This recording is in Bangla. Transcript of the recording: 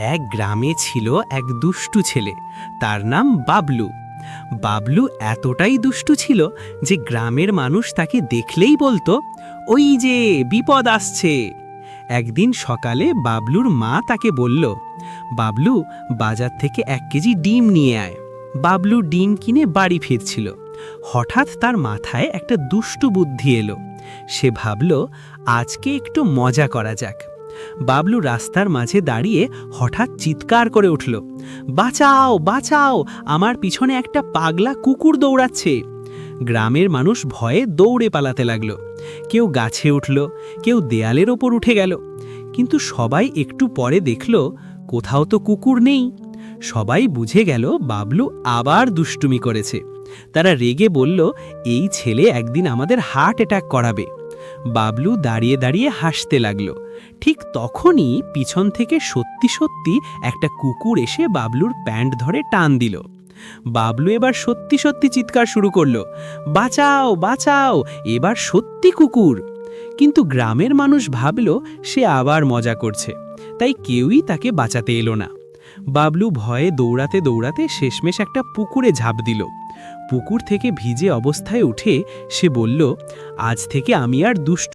এক গ্রামে ছিল এক দুষ্টু ছেলে। তার নাম বাবলু। বাবলু এতটাই দুষ্টু ছিল যে গ্রামের মানুষ তাকে দেখলেই বলতো, ওই যে বিপদ আসছে। একদিন সকালে বাবলুর মা তাকে বলল, বাবলু, বাজার থেকে 1 কেজি ডিম নিয়ে আয়। বাবলু ডিম কিনে বাড়ি ফিরছিল। হঠাৎ তার মাথায় একটা দুষ্টু বুদ্ধি এলো। সে ভাবল, আজকে একটু মজা করা যাক। বাবলু রাস্তার মাঝে দাঁড়িয়ে হঠাৎ চিৎকার করে উঠল, বাঁচাও বাঁচাও, আমার পিছনে একটা পাগলা কুকুর দৌড়াচ্ছে। গ্রামের মানুষ ভয়ে দৌড়ে পালাতে লাগলো। কেউ গাছে উঠল, কেউ দেয়ালের ওপর উঠে গেল। কিন্তু সবাই একটু পরে দেখল কোথাও তো কুকুর নেই। সবাই বুঝে গেল বাবলু আবার দুষ্টুমি করেছে। তারা রেগে বলল, এই ছেলে একদিন আমাদের হার্ট অ্যাটাক করাবে। বাবলু দাঁড়িয়ে দাঁড়িয়ে হাসতে লাগলো। ঠিক তখনই পিছন থেকে সত্যি সত্যি একটা কুকুর এসে বাবলুর প্যান্ট ধরে টান দিল। বাবলু এবার সত্যি সত্যি চিৎকার শুরু করলো, বাঁচাও বাঁচাও, এবার সত্যি কুকুর। কিন্তু গ্রামের মানুষ ভাবল সে আবার মজা করছে, তাই কেউই তাকে বাঁচাতে এলো না। বাবলু ভয়ে দৌড়াতে দৌড়াতে শেষমেশ একটা পুকুরে ঝাঁপ দিল। পুকুর থেকে ভিজে অবস্থায় উঠে সে বলল, আজ থেকে আমি আর দুষ্ট